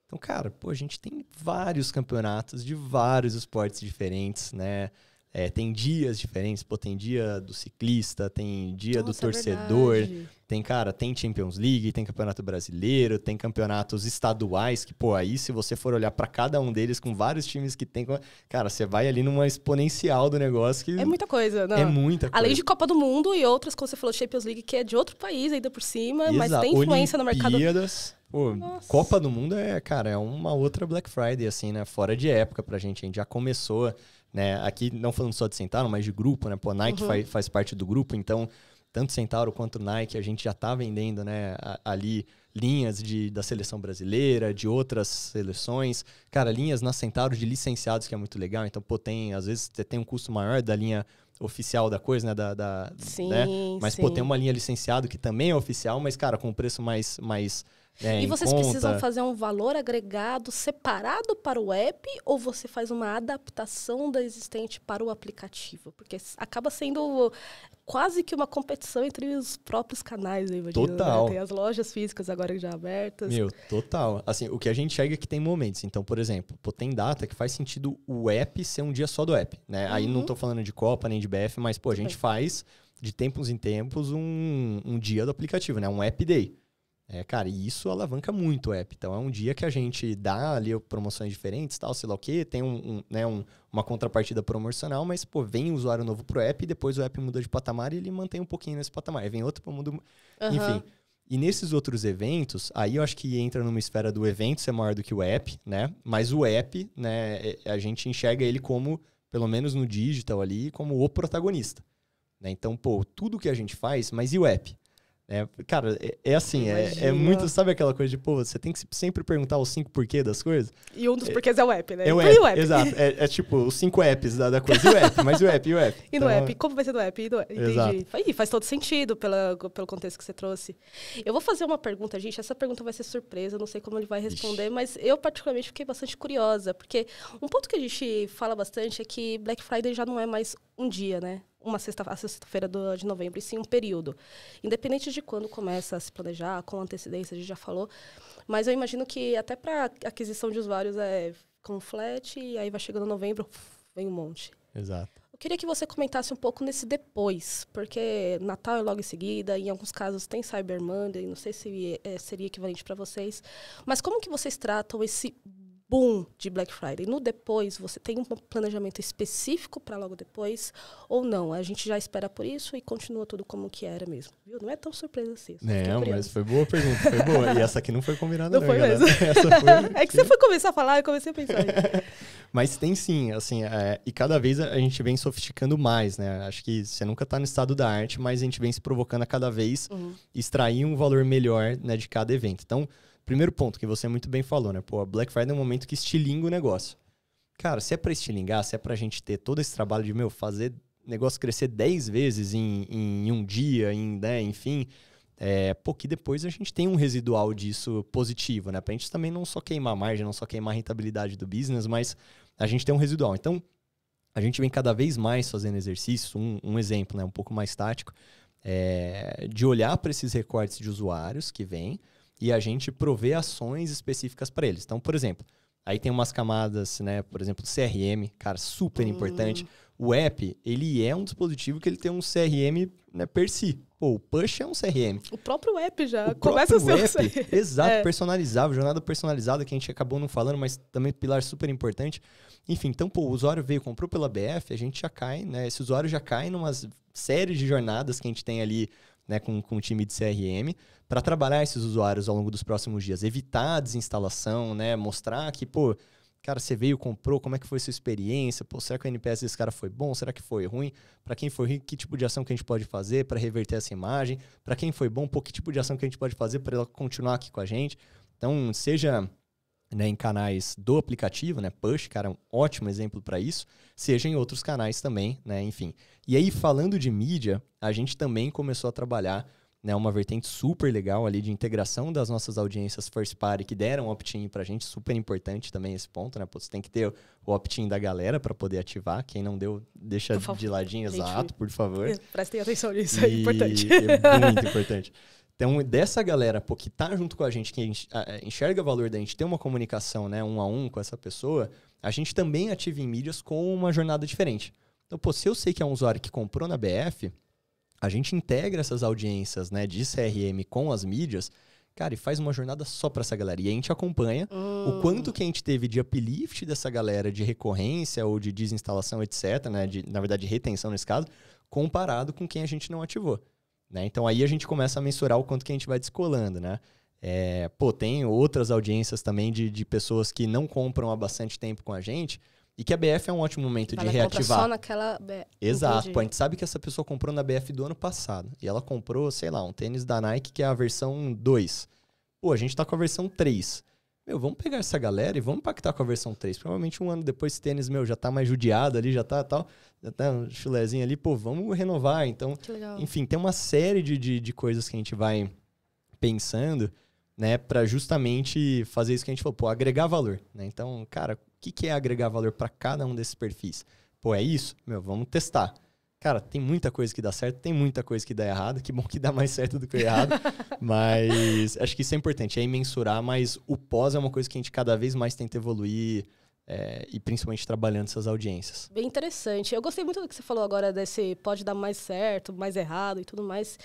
Speaker 2: Então, cara, a gente tem vários campeonatos de vários esportes diferentes, né? Tem dias diferentes, tem dia do ciclista, tem dia do torcedor, tem Champions League, tem Campeonato Brasileiro, tem campeonatos estaduais, que, aí se você for olhar para cada um deles, com vários times que tem, cara, você vai ali numa exponencial do negócio que...
Speaker 1: É muita coisa, não?
Speaker 2: É muita coisa.
Speaker 1: Além de Copa do Mundo e outras, como você falou, Champions League, que é de outro país ainda por cima,
Speaker 2: Exato.
Speaker 1: Mas tem influência no mercado.
Speaker 2: Copa do Mundo é uma outra Black Friday, assim, né? Fora de época pra gente, a gente já começou... Né? Aqui, não falando só de Centauro, mas de grupo, né? Nike faz parte do grupo, então, tanto Centauro quanto Nike, a gente já tá vendendo, né, ali linhas da seleção brasileira, de outras seleções. Cara, linhas na Centauro de licenciados, que é muito legal. Então, às vezes, você tem um custo maior da linha oficial da coisa, né?
Speaker 1: Sim,
Speaker 2: né? Mas,
Speaker 1: sim.
Speaker 2: Tem uma linha licenciado que também é oficial, mas, cara, com um preço mais
Speaker 1: e vocês precisam fazer um valor agregado separado para o app ou você faz uma adaptação da existente para o aplicativo? Porque acaba sendo quase que uma competição entre os próprios canais, eu imagino.
Speaker 2: Total.
Speaker 1: Né? Tem as lojas físicas agora já abertas.
Speaker 2: Total. Assim, o que a gente chega é que tem momentos. Então, por exemplo, tem data que faz sentido o app ser um dia só do app, né? Aí não tô falando de Copa nem de BF, mas, a gente faz de tempos em tempos um dia do aplicativo, né? Um app day. Cara, e isso alavanca muito o app. Então, é um dia que a gente dá ali promoções diferentes, tal, sei lá o quê. Tem uma contrapartida promocional, mas, vem um usuário novo pro app e depois o app muda de patamar e ele mantém um pouquinho nesse patamar. Aí vem outro para muda... Enfim. E nesses outros eventos, aí eu acho que entra numa esfera do evento ser maior do que o app, né? Mas o app, né, a gente enxerga ele como, pelo menos no digital ali, como o protagonista. Né? Então, tudo que a gente faz, mas e o app? Cara, assim, é muito, sabe aquela coisa de, você tem que sempre perguntar os 5 porquês das coisas?
Speaker 1: E um dos porquês é o app, né?
Speaker 2: É o app, exato. É tipo, os 5 apps da coisa. E o app? Mas e o app? E o app?
Speaker 1: E no app? Como vai ser no app? Entendi. Faz todo sentido pelo contexto que você trouxe. Eu vou fazer uma pergunta, gente. Essa pergunta vai ser surpresa, não sei como ele vai responder, mas eu particularmente fiquei bastante curiosa, porque um ponto que a gente fala bastante é que Black Friday já não é mais um dia, né? A sexta-feira de novembro, e sim um período. Independente de quando começa a se planejar, com antecedência, a gente já falou. Mas eu imagino que até para aquisição de usuários com flat, e aí vai chegando novembro, vem um monte.
Speaker 2: Exato.
Speaker 1: Eu queria que você comentasse um pouco nesse depois, porque Natal é logo em seguida, em alguns casos tem Cyber Monday, não sei se seria equivalente para vocês. Mas como que vocês tratam esse boom de Black Friday? No depois, você tem um planejamento específico para logo depois ou não? A gente já espera por isso e continua tudo como que era mesmo, viu? Não é tão surpresa assim.
Speaker 2: Não, mas foi boa a pergunta, foi boa. E essa aqui não foi combinada
Speaker 1: não foi
Speaker 2: galera.
Speaker 1: Mesmo.
Speaker 2: Essa foi...
Speaker 1: É que você foi começar a falar, eu comecei a pensar.
Speaker 2: Mas tem sim, assim, e cada vez a gente vem sofisticando mais, né? Acho que você nunca tá no estado da arte, mas a gente vem se provocando a cada vez extrair um valor melhor, né, de cada evento. Então, primeiro ponto que você muito bem falou, né? A Black Friday é um momento que estilinga o negócio. Cara, se é pra estilingar, se é pra gente ter todo esse trabalho de, fazer negócio crescer 10 vezes em um dia, né? Enfim, que depois a gente tem um residual disso positivo, né? Pra gente também não só queimar a margem, não só queimar a rentabilidade do business, mas a gente tem um residual. Então, a gente vem cada vez mais fazendo exercício, um exemplo, né? Um pouco mais tático, de olhar para esses recortes de usuários que vêm, e a gente prover ações específicas para eles. Então, por exemplo, aí tem umas camadas, né? Por exemplo, CRM, cara, super importante. o app, ele é um dispositivo que ele tem um CRM, né, per si. Pô, o Push é um CRM.
Speaker 1: O próprio app já
Speaker 2: o
Speaker 1: começa a ser
Speaker 2: app,
Speaker 1: um CRM.
Speaker 2: Exato, personalizável, jornada personalizada, que a gente acabou não falando, mas também pilar super importante. Enfim, então, pô, o usuário veio, comprou pela BF, a gente já cai, né? Esse usuário já cai numa série de jornadas que a gente tem ali, né, com o time de CRM, para trabalhar esses usuários ao longo dos próximos dias. Evitar a desinstalação, né? Mostrar que, pô, cara, você veio, comprou, como é que foi a sua experiência? Pô, será que o NPS desse cara foi bom? Será que foi ruim? Para quem foi ruim, que tipo de ação que a gente pode fazer para reverter essa imagem? Para quem foi bom, pô, que tipo de ação que a gente pode fazer para ela continuar aqui com a gente? Então, seja, né, em canais do aplicativo, né, Push, cara, é um ótimo exemplo para isso, seja em outros canais também, né, enfim. E aí, falando de mídia, a gente também começou a trabalhar, né, uma vertente super legal ali de integração das nossas audiências first party que deram opt-in pra gente, super importante também esse ponto, né? Pô, você tem que ter o opt-in da galera para poder ativar. Quem não deu, deixa de ladinho, exato, por favor.
Speaker 1: Prestem atenção nisso, é importante.
Speaker 2: É muito importante. Então, dessa galera, pô, que tá junto com a gente, que enxerga o valor da gente ter uma comunicação, né, 1 a 1 com essa pessoa, a gente também ativa em mídias com uma jornada diferente. Então, pô, se eu sei que é um usuário que comprou na BF, a gente integra essas audiências, né, de CRM com as mídias, cara, e faz uma jornada só para essa galera. E a gente acompanha o quanto que a gente teve de uplift dessa galera, de recorrência ou de desinstalação, etc., né, na verdade, de retenção nesse caso, comparado com quem a gente não ativou. Né? Então, aí a gente começa a mensurar o quanto que a gente vai descolando, né? Pô, tem outras audiências também de pessoas que não compram há bastante tempo com a gente, e que a BF é um ótimo momento de reativar.
Speaker 1: Só naquela BF.
Speaker 2: Exato.
Speaker 1: Entendi.
Speaker 2: Pô, a gente sabe que essa pessoa comprou na BF do ano passado. E ela comprou, sei lá, um tênis da Nike que é a versão 2. Pô, a gente tá com a versão 3. Meu, vamos pegar essa galera e vamos pactar com a versão 3. Provavelmente um ano depois esse tênis, meu, já tá mais judiado ali, já tá tal. Já tá um chulezinho ali. Pô, vamos renovar. Então,
Speaker 1: que legal.
Speaker 2: Enfim, tem uma série de coisas que a gente vai pensando, né, para justamente fazer isso que a gente falou, pô, agregar valor, né? Então, cara, o que é agregar valor para cada um desses perfis? Pô, é isso? Meu, vamos testar. Cara, tem muita coisa que dá certo, tem muita coisa que dá errado. Que bom que dá mais certo do que errado. Mas acho que isso é importante, é mensurar, mas o pós é uma coisa que a gente cada vez mais tenta evoluir, e principalmente trabalhando essas audiências.
Speaker 1: Bem interessante. Eu gostei muito do que você falou agora desse pode dar mais certo, mais errado e tudo mais.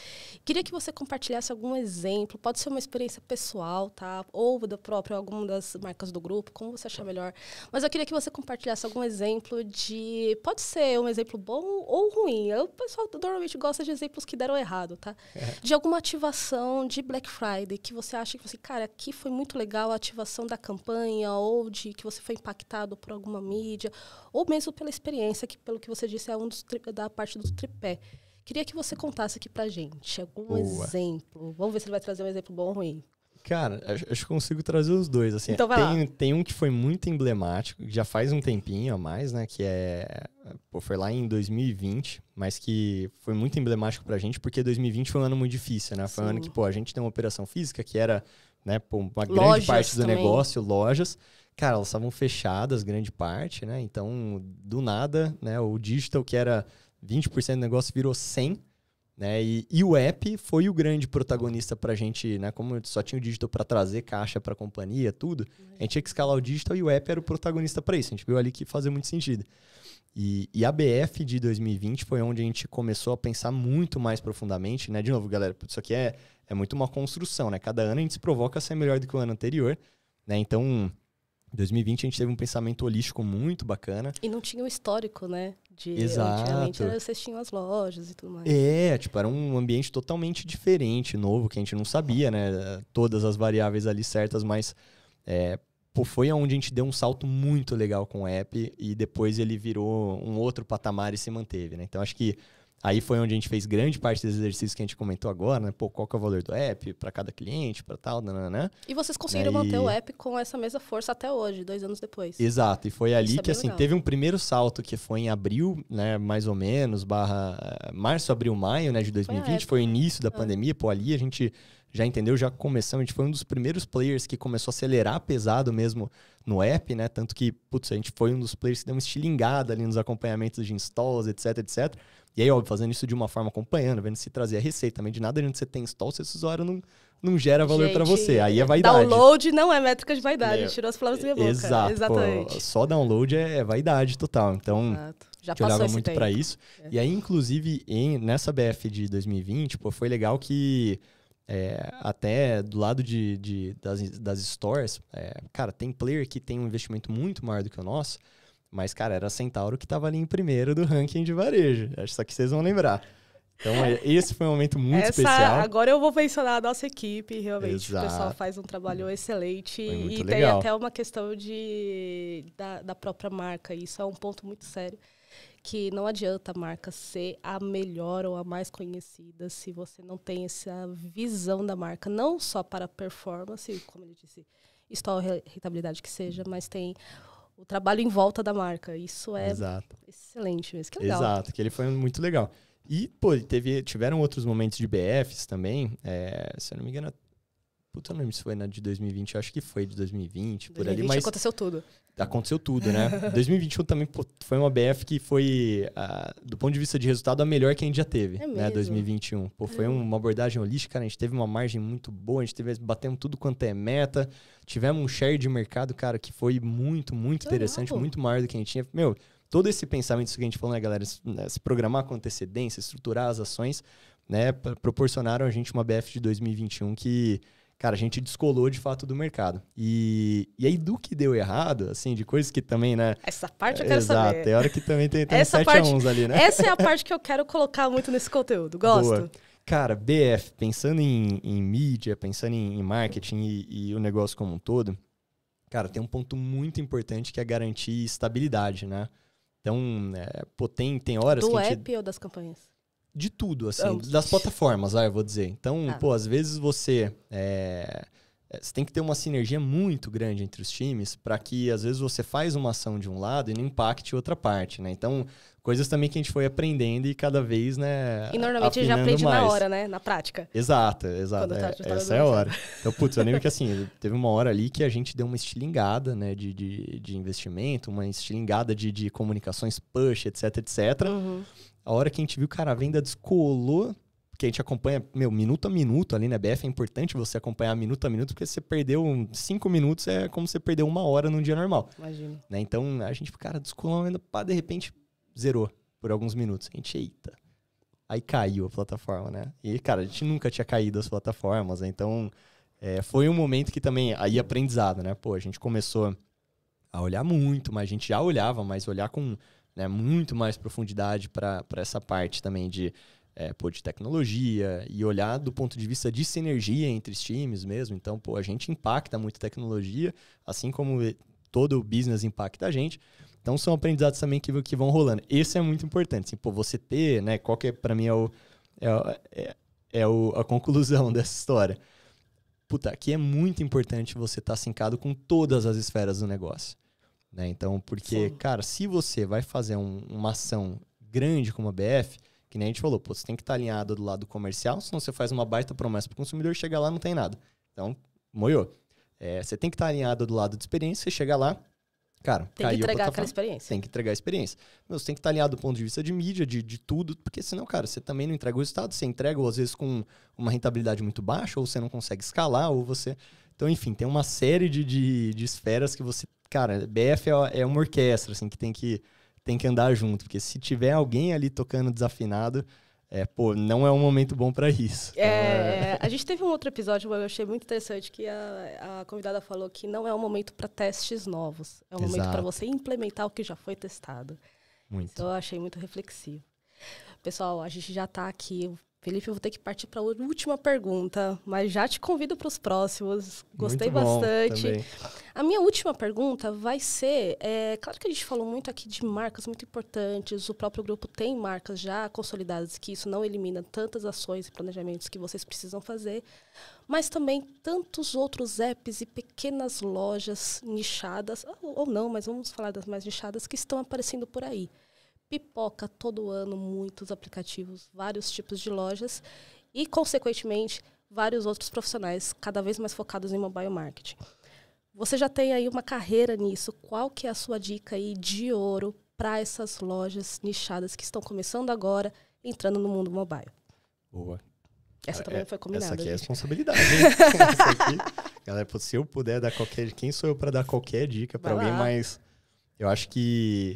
Speaker 1: Queria que você compartilhasse algum exemplo, pode ser uma experiência pessoal, tá? Ou da própria, alguma das marcas do grupo, como você achar melhor. Mas eu queria que você compartilhasse algum exemplo de... Pode ser um exemplo bom ou ruim. O pessoal normalmente gosta de exemplos que deram errado, tá? De alguma ativação de Black Friday que você acha que você, cara, aqui foi muito legal a ativação da campanha ou de que você foi impactado por alguma mídia, ou mesmo pela experiência, que pelo que você disse é da parte do tripé. Queria que você contasse aqui pra gente algum exemplo. Vamos ver se ele vai trazer um exemplo bom ou ruim.
Speaker 2: Cara, acho que consigo trazer os dois. Assim.
Speaker 1: Então vai lá.
Speaker 2: Tem um que foi muito emblemático, já faz um tempinho a mais, né? Que foi lá em 2020, mas que foi muito emblemático pra gente, porque 2020 foi um ano muito difícil, né? Foi um ano que, a gente tem uma operação física que era, né, uma grande parte do negócio, lojas. Cara, elas estavam fechadas, grande parte, né? Então, do nada, né? O digital, que era 20% do negócio, virou 100%, né? E o app foi o grande protagonista pra gente, né? Como só tinha o digital para trazer caixa pra companhia, tudo, a gente tinha que escalar o digital e o app era o protagonista para isso. A gente viu ali que fazia muito sentido. E a BF de 2020 foi onde a gente começou a pensar muito mais profundamente, né? De novo, galera, isso aqui é muito uma construção, né? Cada ano a gente se provoca a ser melhor do que o ano anterior, né? Então... Em 2020 a gente teve um pensamento holístico muito bacana.
Speaker 1: E não tinha o histórico, né?
Speaker 2: Exato.
Speaker 1: Antigamente vocês tinham as lojas e tudo mais.
Speaker 2: Era um ambiente totalmente diferente, novo, que a gente não sabia, né? Todas as variáveis ali certas, mas foi onde a gente deu um salto muito legal com o app e depois ele virou um outro patamar e se manteve, né? Então acho que aí foi onde a gente fez grande parte dos exercícios que a gente comentou agora, né? Pô, qual que é o valor do app para cada cliente, para tal, né?
Speaker 1: E vocês conseguiram manter o app com essa mesma força até hoje, 2 anos depois.
Speaker 2: Exato, e foi ali que, assim,
Speaker 1: legal.
Speaker 2: teve um primeiro salto que foi em abril, né? Mais ou menos, março, abril, maio, né? De 2020, foi o início da pandemia. Pô, ali a gente já entendeu, já começamos, a gente foi um dos primeiros players que começou a acelerar pesado mesmo no app, né? Tanto que, a gente foi um dos players que deu uma estilingada ali nos acompanhamentos de installs, etc, etc. E aí, óbvio, fazendo isso de uma forma acompanhando, vendo se trazia receita. Também de nada adianta você ter install se esse usuário não gera valor para você. Aí é vaidade.
Speaker 1: Download não é métrica de vaidade. Tirou as palavras da minha boca.
Speaker 2: Exato.
Speaker 1: Exatamente.
Speaker 2: Só download é vaidade total. Então,
Speaker 1: Já
Speaker 2: que olhava muito
Speaker 1: tempo.
Speaker 2: para isso. E aí, inclusive, nessa BF de 2020, pô, foi legal que até do lado das stores, cara, tem player que tem um investimento muito maior do que o nosso, mas, cara, era a Centauro que tava ali em primeiro do ranking de varejo. Acho só que vocês vão lembrar. Então, esse foi um momento muito especial.
Speaker 1: Agora eu vou mencionar a nossa equipe, realmente.
Speaker 2: Exato.
Speaker 1: O pessoal faz um trabalho excelente.
Speaker 2: Foi muito
Speaker 1: e
Speaker 2: legal.
Speaker 1: tem até uma questão da própria marca. Isso é um ponto muito sério. Que não adianta a marca ser a melhor ou a mais conhecida se você não tem essa visão da marca. Não só para performance, como ele disse, história, rentabilidade que seja, mas tem o trabalho em volta da marca. Isso é excelente mesmo. Que legal.
Speaker 2: Exato, que ele foi muito legal. E, pô, tiveram outros momentos de BFs também. Se eu não me engano, puta, eu não lembro se foi na de 2020, eu acho que foi de 2020, por ali, mas
Speaker 1: aconteceu tudo.
Speaker 2: Aconteceu tudo, né? 2021 também foi uma BF que foi, do ponto de vista de resultado, a melhor que a gente já teve, né? 2021. Pô, foi uma abordagem holística, cara, a gente teve uma margem muito boa, a gente batendo tudo quanto é meta, tivemos um share de mercado, cara, que foi muito, muito interessante, muito maior do que a gente tinha. Meu, todo esse pensamento que a gente falou, né, galera? Se programar com antecedência, estruturar as ações, né? Proporcionaram a gente uma BF de 2021 que... Cara, a gente descolou de fato do mercado. E aí, do que deu errado, assim, de coisas que também, né?
Speaker 1: Essa parte eu quero saber.
Speaker 2: Exato, tem hora que também tem 7-1 ali, né?
Speaker 1: Essa é a parte que eu quero colocar muito nesse conteúdo. Gosto.
Speaker 2: Boa. Cara, BF, pensando em mídia, pensando em marketing e o negócio como um todo, cara, tem um ponto muito importante que é garantir estabilidade, né? Então, pô, tem horas
Speaker 1: que
Speaker 2: a
Speaker 1: gente...
Speaker 2: gente...
Speaker 1: Do app ou das campanhas?
Speaker 2: De tudo, assim, das plataformas, eu vou dizer. Então, pô, às vezes você tem que ter uma sinergia muito grande entre os times para que, às vezes, você faz uma ação de um lado e não impacte outra parte, né? Então, coisas também que a gente foi aprendendo e cada vez, né,
Speaker 1: e normalmente a gente já aprende
Speaker 2: mais.
Speaker 1: Na hora, né? Na prática.
Speaker 2: Exato. Essa é a hora. Então, putz, eu lembro que, assim, teve uma hora ali que a gente deu uma estilingada, né, de investimento, uma estilingada de comunicações push, etc.
Speaker 1: Uhum.
Speaker 2: A hora que a gente viu, cara, a venda descolou, porque a gente acompanha, minuto a minuto ali, né? BF é importante você acompanhar minuto a minuto, porque você perdeu 5 minutos, é como você perdeu 1 hora num dia normal.
Speaker 1: Imagina.
Speaker 2: Né? Então, a gente, cara, descolou a venda, pá, de repente, zerou por alguns minutos. A gente, eita. Aí caiu a plataforma, né? E, cara, a gente nunca tinha caído as plataformas, né? Então, foi um momento que também, aí aprendizado, né? Pô, a gente começou a olhar muito, mas a gente já olhava, mas olhar com... Né, muito mais profundidade para essa parte também de tecnologia e olhar do ponto de vista de sinergia entre os times mesmo. Então, pô, a gente impacta muito tecnologia, assim como todo o business impacta a gente. Então, são aprendizados também que vão rolando. Esse é muito importante. Assim, pô, você ter, né, qual que para mim a conclusão dessa história. Puta, aqui é muito importante você estar sincado com todas as esferas do negócio. Né? Então, porque, cara, se você vai fazer uma ação grande como a BF, que nem a gente falou, pô, você tem que estar alinhado do lado comercial, senão você faz uma baita promessa para o consumidor, chega lá não tem nada. Então, moiou. Você tem que estar alinhado do lado de experiência, você chega lá, cara,
Speaker 1: tem que entregar aquela experiência.
Speaker 2: Tem que entregar a experiência. Você tem que estar alinhado do ponto de vista de mídia, de tudo, porque senão, cara, você também não entrega o resultado, você entrega, ou às vezes com uma rentabilidade muito baixa, ou você não consegue escalar, ou você... Então, enfim, tem uma série de esferas que você... Cara, BF é uma orquestra, assim, que tem que andar junto. Porque se tiver alguém ali tocando desafinado, não é um momento bom para isso. Então,
Speaker 1: A gente teve um outro episódio, eu achei muito interessante, que a convidada falou que não é um momento para testes novos. É um momento para você implementar o que já foi testado.
Speaker 2: Muito.
Speaker 1: Então, eu achei muito reflexivo. Pessoal, a gente já está aqui... Felipe, eu vou ter que partir para a última pergunta, mas já te convido para os próximos. Gostei bastante.
Speaker 2: Também.
Speaker 1: A minha última pergunta vai ser... claro que a gente falou muito aqui de marcas muito importantes. O próprio grupo tem marcas já consolidadas, que isso não elimina tantas ações e planejamentos que vocês precisam fazer. Mas também tantos outros apps e pequenas lojas nichadas, ou não, mas vamos falar das mais nichadas, que estão aparecendo por aí. Pipoca todo ano muitos aplicativos, vários tipos de lojas e, consequentemente, vários outros profissionais cada vez mais focados em mobile marketing. Você já tem aí uma carreira nisso. Qual que é a sua dica aí de ouro para essas lojas nichadas que estão começando agora, entrando no mundo mobile?
Speaker 2: Boa.
Speaker 1: Essa também foi combinada.
Speaker 2: Essa aqui
Speaker 1: gente.
Speaker 2: É responsabilidade, hein? Essa aqui, galera, se eu puder dar quem sou eu para dar qualquer dica para alguém, mas eu acho que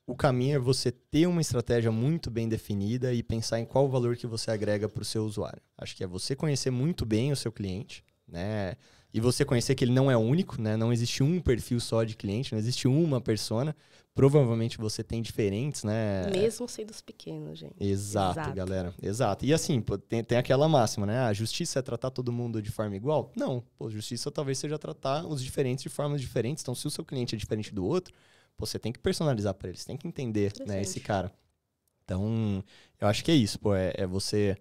Speaker 2: o caminho é você ter uma estratégia muito bem definida e pensar em qual valor que você agrega para o seu usuário. Acho que é você conhecer muito bem o seu cliente, né? E você conhecer que ele não é único, né? Não existe um perfil só de cliente, não existe uma persona. Provavelmente você tem diferentes, né?
Speaker 1: Mesmo sendo os pequenos, gente.
Speaker 2: Exato, galera. Exato. E assim, pô, tem aquela máxima, né? A justiça é tratar todo mundo de forma igual? Não. Pô, justiça talvez seja tratar os diferentes de formas diferentes. Então, se o seu cliente é diferente do outro, pô, você tem que personalizar para ele. Você tem que entender, né, esse cara. Então, eu acho que é isso, pô. É você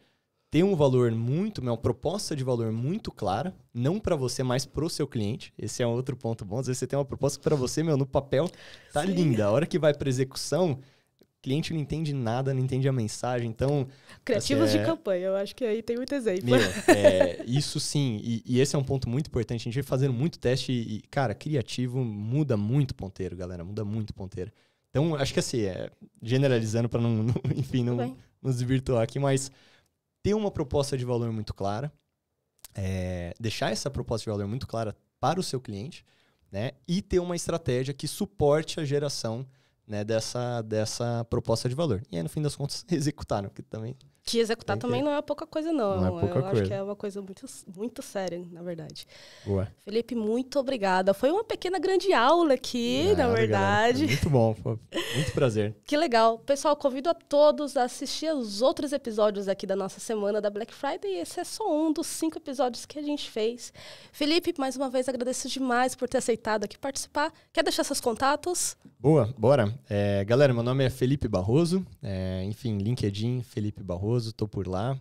Speaker 2: ter um valor uma proposta de valor muito clara, não para você, mas pro seu cliente. Esse é um outro ponto bom. Às vezes você tem uma proposta para você, no papel tá Sim. linda. A hora que vai para execução, o cliente não entende nada, não entende a mensagem. Então,
Speaker 1: criativos de campanha, eu acho que aí tem muito exemplo.
Speaker 2: Isso sim, e esse é um ponto muito importante. A gente vai fazendo muito teste e, cara, criativo muda muito ponteiro, galera, muda muito ponteiro. Então, acho que assim, generalizando para não nos desvirtuar aqui, mas ter uma proposta de valor muito clara, deixar essa proposta de valor muito clara para o seu cliente, né? E ter uma estratégia que suporte a geração, né, dessa proposta de valor. E aí, no fim das contas, executar, né? Porque também...
Speaker 1: Que executar também não é pouca coisa, não.
Speaker 2: Não é pouca coisa.
Speaker 1: Acho que é uma coisa muito, muito séria, na verdade.
Speaker 2: Boa.
Speaker 1: Felipe, muito obrigada. Foi uma pequena grande aula aqui, na verdade.
Speaker 2: Muito bom, foi muito prazer.
Speaker 1: Que legal. Pessoal, convido a todos a assistir os outros episódios aqui da nossa semana da Black Friday. Esse é só um dos 5 episódios que a gente fez. Felipe, mais uma vez, agradeço demais por ter aceitado aqui participar. Quer deixar seus contatos?
Speaker 2: Boa, bora. Galera, meu nome é Felipe Barroso. Enfim, LinkedIn, Felipe Barroso. Estou por lá.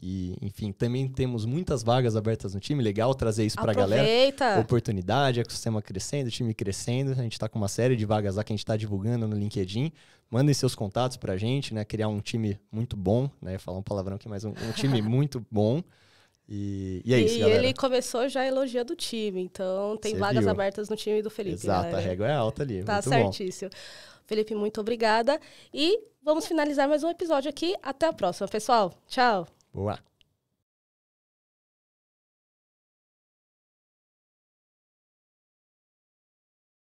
Speaker 2: E, enfim, também temos muitas vagas abertas no time. Legal trazer isso para a galera. Oportunidade, ecossistema crescendo, time crescendo. A gente está com uma série de vagas lá que a gente está divulgando no LinkedIn. Mandem seus contatos para a gente, né? Criar um time muito bom, né? Falar um palavrão aqui, mas um time muito bom. E é isso, galera. E
Speaker 1: ele começou já elogiando o time. Então, tem vagas abertas no time do Felipe.
Speaker 2: Exato,
Speaker 1: galera.
Speaker 2: A régua é alta ali.
Speaker 1: Tá
Speaker 2: muito
Speaker 1: certíssimo. Bom. Felipe, muito obrigada. E vamos finalizar mais um episódio aqui. Até a próxima, pessoal. Tchau.
Speaker 2: Boa.